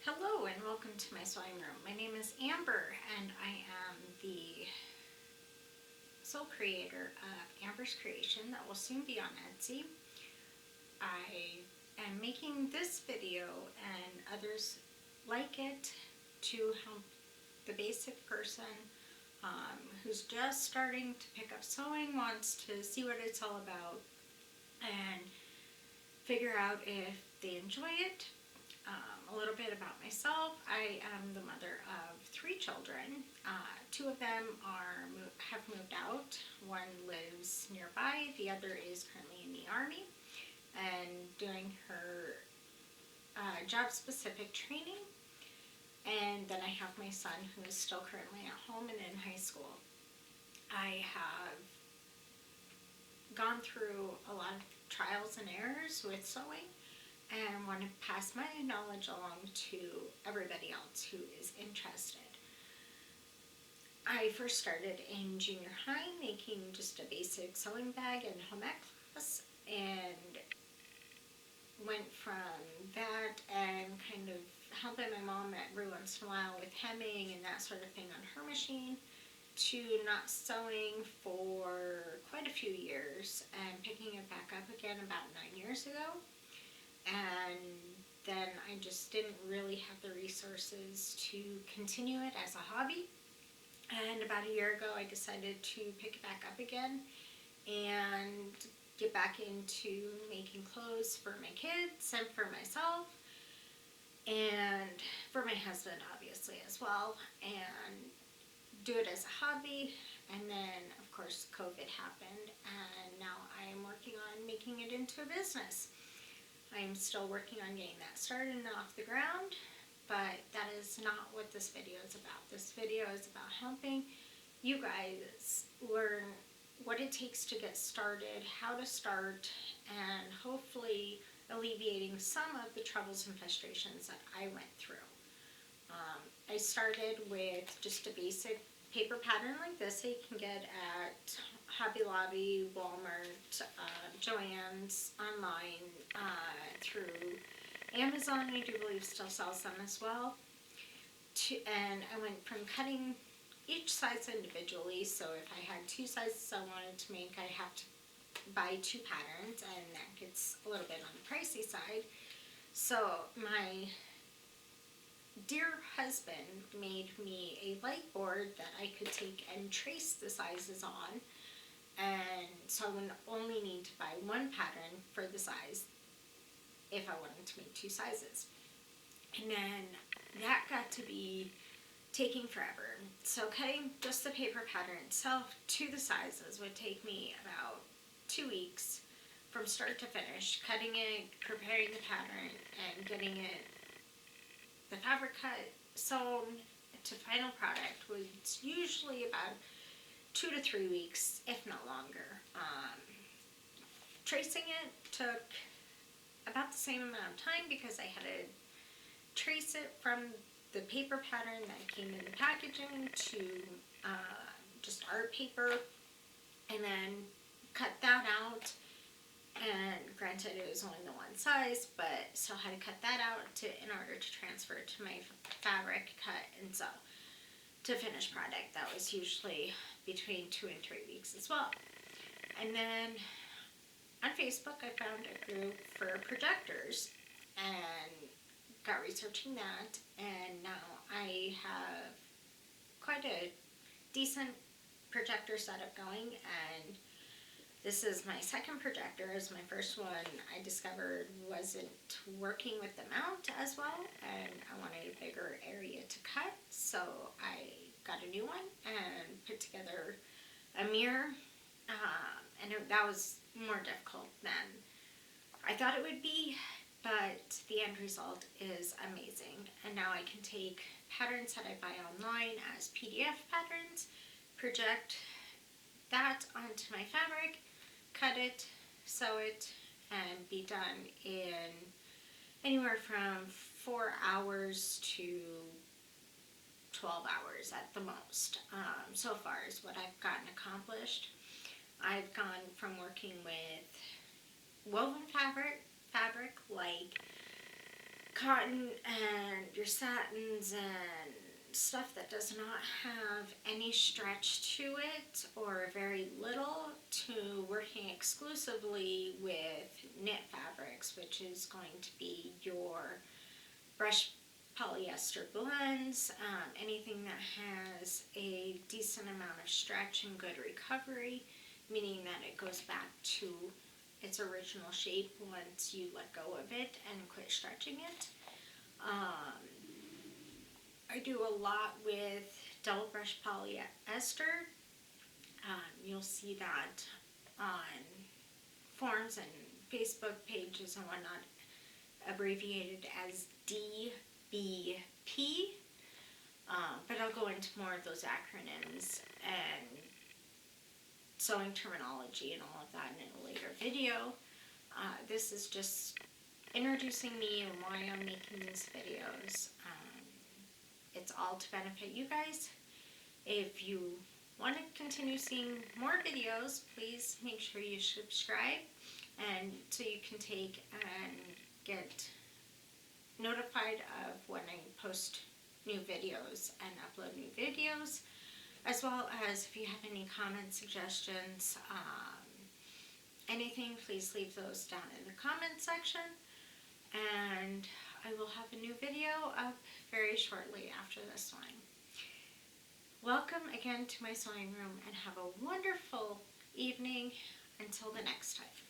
Hello and welcome to my sewing room. My name is Amber and I am the sole creator of Amber's Creation that will soon be on Etsy. I am making this video and others like it to help the basic person who's just starting to pick up sewing, wants to see what it's all about and figure out if they enjoy it. A little bit about myself. I am the mother of 3 children. 2 of them have moved out. One lives nearby. The other is currently in the Army and doing her job-specific training. And then I have my son who is still currently at home and in high school. I have gone through a lot of trials and errors with sewing and want to pass my knowledge along to everybody else who is interested. I first started in junior high making just a basic sewing bag and home ec class, and went from that and kind of helping my mom every once in a while with hemming and that sort of thing on her machine, to not sewing for quite a few years and picking it back up again about 9 years ago. And then I just didn't really have the resources to continue it as a hobby. And about a year ago I decided to pick it back up again and get back into making clothes for my kids and for myself and for my husband obviously as well, and do it as a hobby. And then of course COVID happened and now I am working on making it into a business. I am still working on getting that started and off the ground, but that is not what this video is about. This video is about helping you guys learn what it takes to get started, how to start, and hopefully alleviating some of the troubles and frustrations that I went through. I started with just a basic paper pattern like this that you can get at Hobby Lobby, Walmart, Joann's, online, through Amazon. I do believe still sells them as well. And I went from cutting each size individually, so if I had 2 sizes I wanted to make, I have to buy 2 patterns, and that gets a little bit on the pricey side. So my dear husband made me a light board that I could take and trace the sizes on, and so I would only need to buy 1 pattern for the size if I wanted to make 2 sizes. And then that got to be taking forever. So cutting just the paper pattern itself to the sizes would take me about 2 weeks from start to finish, cutting it, preparing the pattern, and getting it, the fabric cut, sewn to final product was usually about 2 to 3 weeks, if not longer. Tracing it took about the same amount of time because I had to trace it from the paper pattern that came in the packaging to just art paper, and then cut that out. And granted, it was only the 1 size, but still had to cut that out in order to transfer it to my fabric, cut, and sew to finished product. That was usually between 2 and 3 weeks as well. And then on Facebook I found a group for projectors and got researching that, and now I have quite a decent projector setup going, and this is my second projector, as my first one I discovered wasn't working with the mount as well, and I wanted a bigger area to cut, so I got a new one and put together a mirror, and that was more difficult than I thought it would be, but the end result is amazing. And now I can take patterns that I buy online as PDF patterns, project that onto my fabric, cut it, sew it, and be done in anywhere from 4 hours to 12 hours at the most. So far is what I've gotten accomplished. I've gone from working with woven fabric like cotton and your satins and stuff that does not have any stretch to it or very little, to working exclusively with knit fabrics, which is going to be your brushed polyester blends, anything that has a decent amount of stretch and good recovery, meaning that it goes back to its original shape once you let go of it and quit stretching it. I do a lot with double brush polyester. You'll see that on forums and Facebook pages and whatnot, abbreviated as DBP. But I'll go into more of those acronyms and sewing terminology and all of that in a later video. This is just introducing me and why I'm making these videos. It's all to benefit you guys. If you want to continue seeing more videos, please make sure you subscribe, and so you can take and get notified of when I post new videos and upload new videos, as well as if you have any comments, suggestions, anything, please leave those down in the comment section, and I will have a new video up very shortly after this one. Welcome again to my sewing room, and have a wonderful evening until the next time.